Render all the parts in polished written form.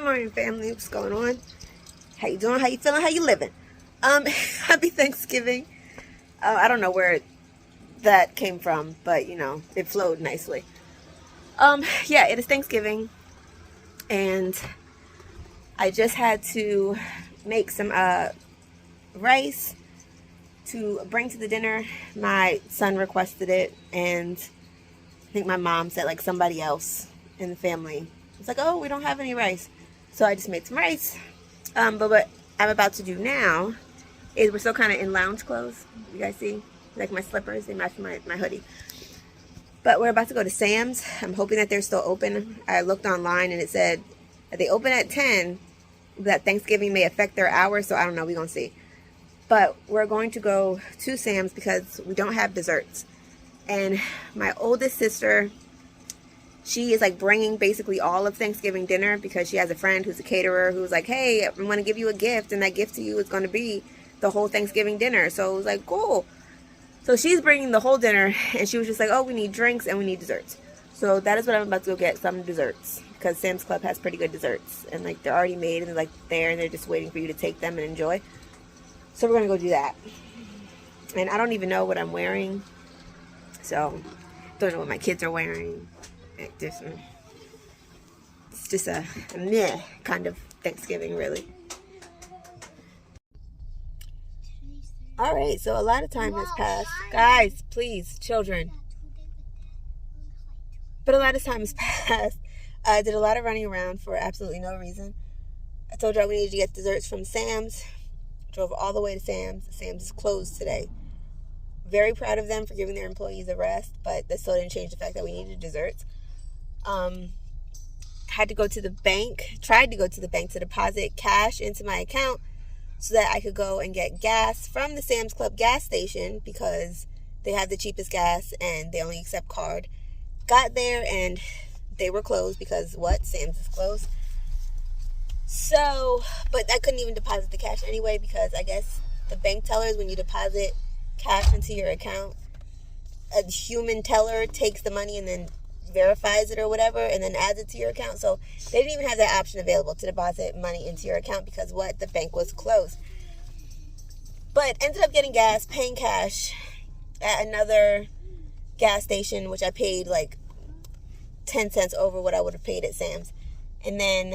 Good morning, family. What's going on? How you doing? How you feeling? How you living? Happy Thanksgiving. I don't know where that came from, but you know, it flowed nicely. Yeah, it is Thanksgiving, and I just had to make some rice to bring to the dinner. My son requested it, and I think my mom said like somebody else in the family was like, oh, we don't have any rice. So I just made some rice. But what I'm about to do now is we're still kind of in lounge clothes. You guys see? Like my slippers, they match my hoodie. But we're about to go to Sam's. I'm hoping that they're still open. I looked online and it said that they open at 10, that Thanksgiving may affect their hours, so I don't know, we're going to see. But we're going to go to Sam's because we don't have desserts. And my oldest sister, she is like bringing basically all of Thanksgiving dinner because she has a friend who's a caterer who's like, hey, I'm going to give you a gift, and that gift to you is going to be the whole Thanksgiving dinner. So it was like, cool. So she's bringing the whole dinner, and she was just like, oh, we need drinks and we need desserts. So that is what I'm about to go get, some desserts, because Sam's Club has pretty good desserts, and like they're already made and they're like there and they're just waiting for you to take them and enjoy. So we're going to go do that. And I don't even know what I'm wearing. So don't know what my kids are wearing. It's just a meh kind of Thanksgiving, really. All right, so a lot of time has passed. Guys, please, children. But a lot of time has passed. I did a lot of running around for absolutely no reason. I told y'all we needed to get desserts from Sam's. Drove all the way to Sam's. Sam's is closed today. Very proud of them for giving their employees a rest, but that still didn't change the fact that we needed desserts. Had to go to the bank, tried to go to the bank to deposit cash into my account so that I could go and get gas from the Sam's Club gas station because they have the cheapest gas and they only accept card. Got there and they were closed because what? Sam's is closed. So, but I couldn't even deposit the cash anyway because I guess the bank tellers, when you deposit cash into your account, a human teller takes the money and then verifies it or whatever and then adds it to your account. So they didn't even have that option available to deposit money into your account because what? The bank was closed. But ended up getting gas, paying cash at another gas station, which I paid like 10 cents over what I would have paid at Sam's. And then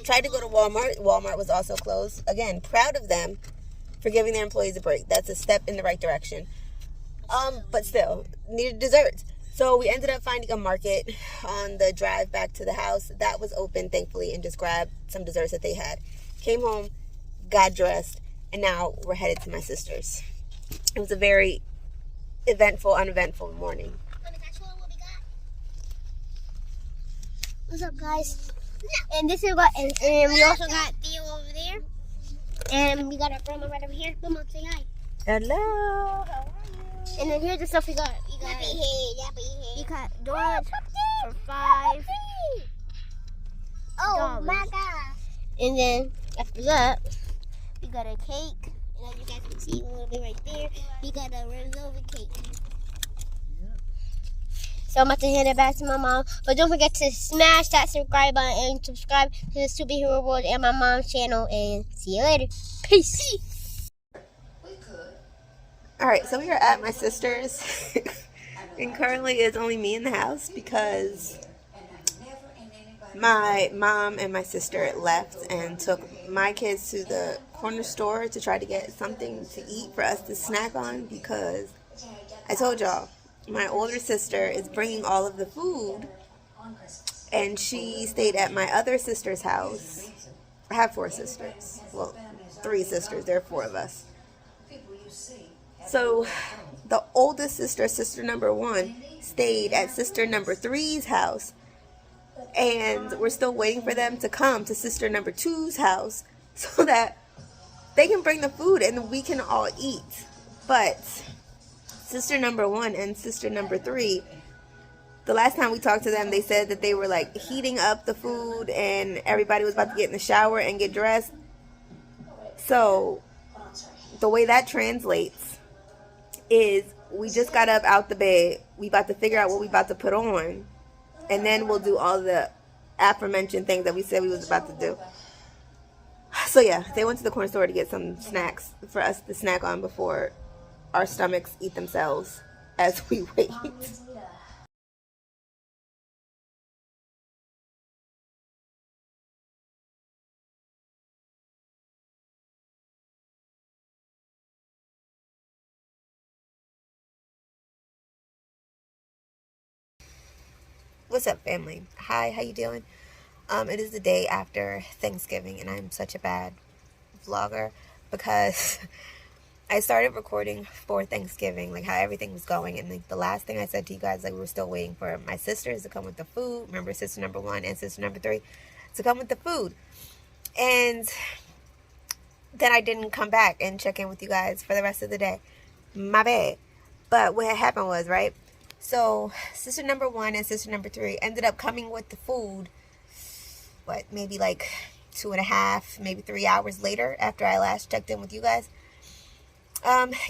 tried to go to Walmart. Walmart was also closed. Again, proud of them for giving their employees a break. That's a step in the right direction. But still, needed desserts. So we ended up finding a market on the drive back to the house. That was open, thankfully, and just grabbed some desserts that they had. Came home, got dressed, and now we're headed to my sister's. It was a very eventful, uneventful morning. What's up, guys? And this is what, and we also got Theo over there. And we got our grandma right over here. Grandma, say hi. Hello. How are you? And then here's the stuff we got. We got donuts for $5. Oh my god. And then after that, we got a cake. And as you guys can see a little bit right there, we got a red velvet cake. So I'm about to hand it back to my mom. But don't forget to smash that subscribe button and subscribe to the Superhero World and my mom's channel. And see you later. Peace. All right, so we are at my sister's. And currently it's only me in the house because my mom and my sister left and took my kids to the corner store to try to get something to eat for us to snack on because I told y'all, my older sister is bringing all of the food and she stayed at my other sister's house. I have 4 sisters. Well, 3 sisters. There are 4 of us. So the oldest sister, sister number 1, stayed at sister number 3's house. And we're still waiting for them to come to sister number 2's house so that they can bring the food and we can all eat. But sister number 1 and sister number 3, the last time we talked to them, they said that they were like heating up the food and everybody was about to get in the shower and get dressed. So the way that translates is we just got up out the bed. We about to figure out what we about to put on. And then we'll do all the aforementioned things that we said we was about to do. So yeah, they went to the corner store to get some snacks for us to snack on before our stomachs eat themselves as we wait. What's up, family? Hi, how you doing? It is the day after Thanksgiving, and I'm such a bad vlogger because I started recording for Thanksgiving, like how everything was going, and like the last thing I said to you guys, like we were still waiting for my sisters to come with the food. Remember, sister number 1 and sister number 3 to come with the food, and then I didn't come back and check in with you guys for the rest of the day. My bad. But what had happened was, right, so sister number 1 and sister number 3 ended up coming with the food, what, maybe like 2.5, maybe 3 hours later after I last checked in with you guys.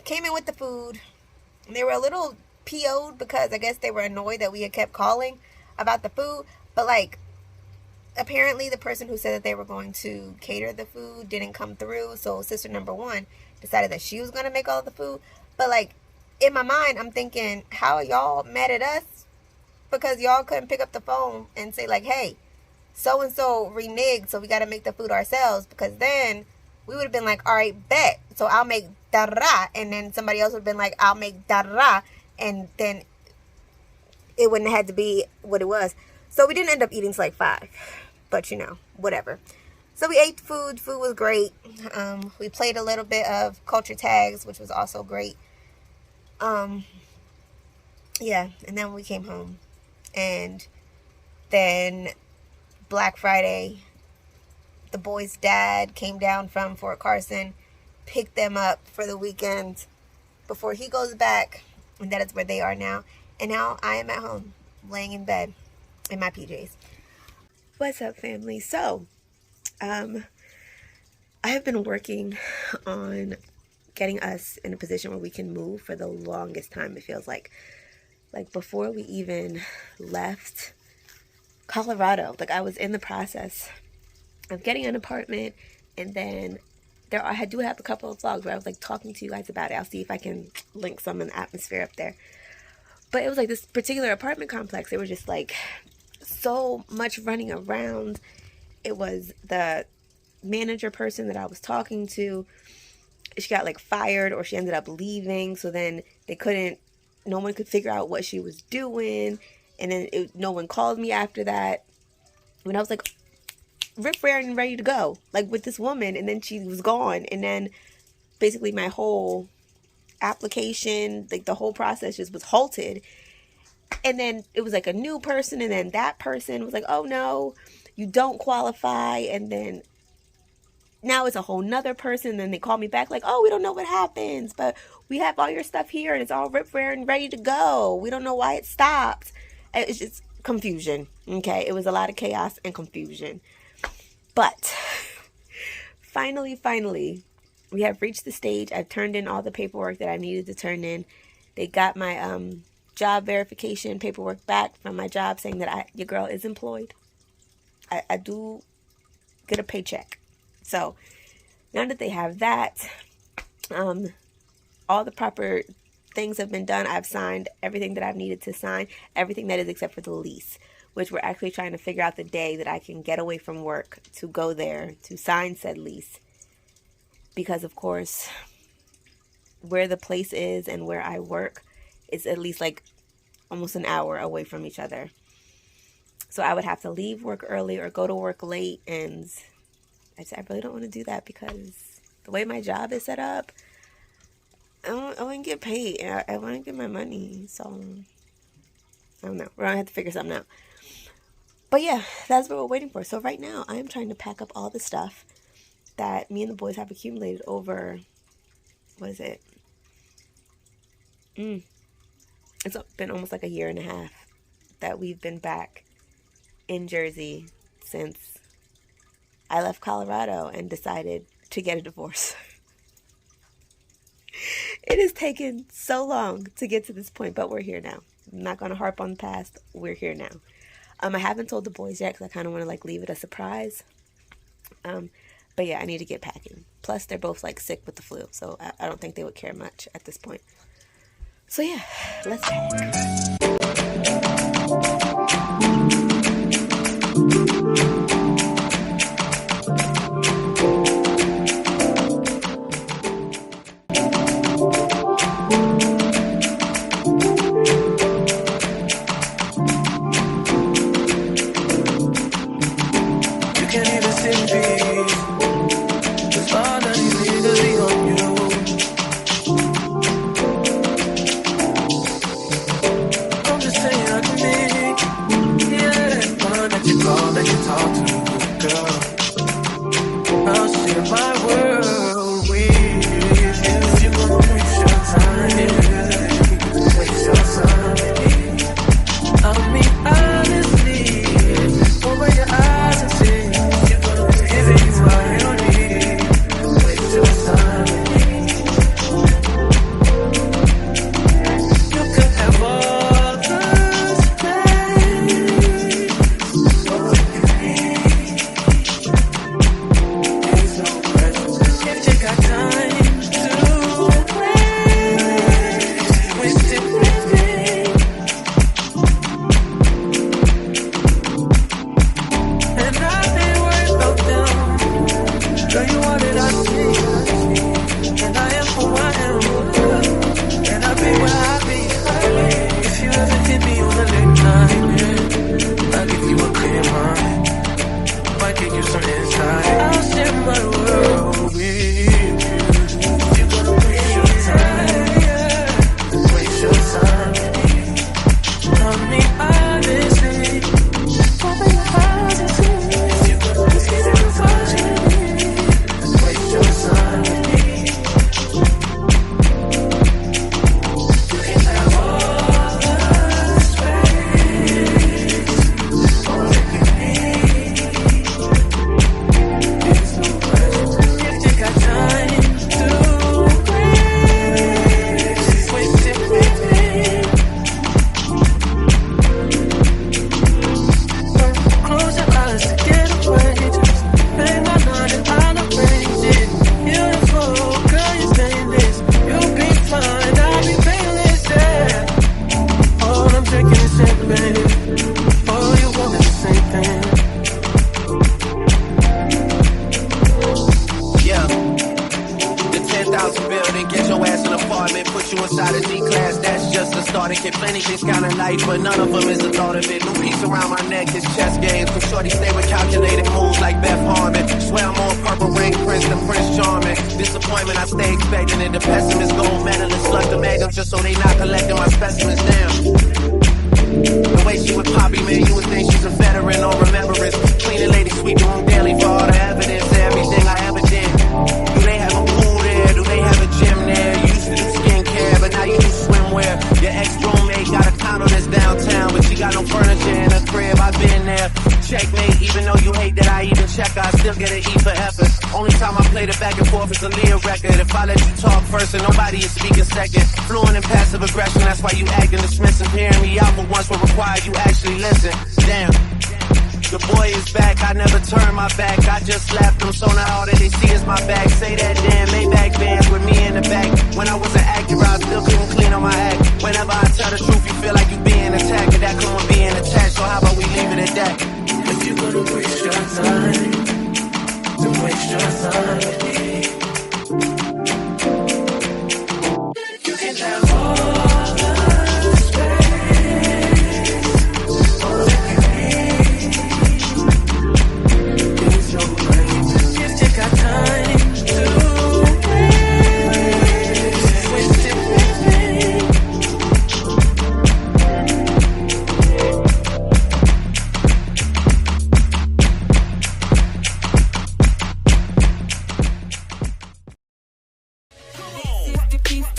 Came in with the food, and they were a little PO'd because I guess they were annoyed that we had kept calling about the food, but like apparently the person who said that they were going to cater the food didn't come through, so sister number 1 decided that she was going to make all the food. But like in my mind, I'm thinking, how are y'all mad at us because y'all couldn't pick up the phone and say like, hey, so and so reneged, so we got to make the food ourselves? Because then we would have been like, all right, bet, so I'll make da-da, and then somebody else would have been like, I'll make da-da, and then it wouldn't have had to be what it was. So we didn't end up eating till like 5, but you know, whatever. So we ate food. Food was great. We played a little bit of culture tags, which was also great. Yeah, and then we came home, and then Black Friday, the boys' dad came down from Fort Carson, picked them up for the weekend before he goes back, and that is where they are now. And now I am at home, laying in bed in my PJs. What's up, family? So, I have been working on getting us in a position where we can move for the longest time, it feels like. Like before we even left Colorado, like I was in the process of getting an apartment, and then I do have a couple of vlogs where I was like talking to you guys about it. I'll see if I can link some in the atmosphere up there. But it was like this particular apartment complex, it was just like so much running around. It was the manager person that I was talking to, she got like fired, or she ended up leaving, so then no one could figure out what she was doing, and then no one called me after that when I was like rip raring and ready to go, like with this woman, and then she was gone, and then basically my whole application, like the whole process just was halted. And then it was like a new person, and then that person was like, oh no, you don't qualify, and then now it's a whole nother person, and then they call me back like, oh, we don't know what happens, but we have all your stuff here and it's all rip rare and ready to go. We don't know why it stopped. It's just confusion. Okay, it was a lot of chaos and confusion. But finally, we have reached the stage. I've turned in all the paperwork that I needed to turn in. They got my job verification paperwork back from my job saying that your girl is employed. I do get a paycheck. So now that they have that, all the proper things have been done. I've signed everything that I've needed to sign, everything that is except for the lease, which we're actually trying to figure out the day that I can get away from work to go there to sign said lease. Because of course, where the place is and where I work is at least like almost an hour away from each other. So I would have to leave work early or go to work late, and I really don't want to do that because the way my job is set up, I wouldn't get paid. I want to get my money. So I don't know. We're going to have to figure something out. But yeah, that's what we're waiting for. So right now, I am trying to pack up all the stuff that me and the boys have accumulated over, what is it? It's been almost like a year and a half that we've been back in Jersey since I left Colorado and decided to get a divorce. It has taken so long to get to this point, but we're here now. I'm not going to harp on the past. We're here now. I haven't told the boys yet because I kind of want to like leave it a surprise. But yeah, I need to get packing. Plus, they're both like sick with the flu, so I don't think they would care much at this point. So yeah, let's pack. Get plenty things counting life, but none of them is the thought of it. New piece around my neck, his chess games. Cause shorty stay with calculated moves like Beth Harmon. Swear I'm on purple rain, Prince the Prince Charming. Disappointment I stay expecting, and the pessimist gold medalist slugged the magnum just so they not collecting my specimens down. The way she with Poppy, man, you would think she's a veteran on remembrance. Cleaning lady, sweep the room daily for all the evidence of everything I ever did. Do they have a pool there? Do they have a gym there? You used to do skincare, but now you do swimwear. Your ex-roommate got a condo that's downtown, but she got no furniture in her crib. I've been there. Checkmate, even though you hate that I even check her, I still get an E for effort. Only time I play the back and forth is a Leah record. If I let you talk first and nobody is speaking second. Fluent in passive aggression, that's why you acting dismissive. Hearing me out for once will require you actually listen. Damn. The boy is back, I never turn my back. I just slapped him, so now all that they see is my back. Say that damn Maybach bands with me in the back. When I was an actor, I still couldn't clean on my act. Whenever I tell the truth, you feel like you being attacked. And that come with being attached, so how about we leave it at that? If you're gonna waste your time, then waste your time with me. You can have all the space, all that you need. It's your way to just take our time to waste it with me.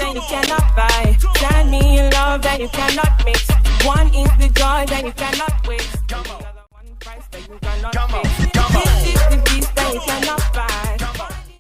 You cannot buy. Stand me in love that you cannot mix. One is the joy that you cannot waste. Come on. One price that you cannot fix. This is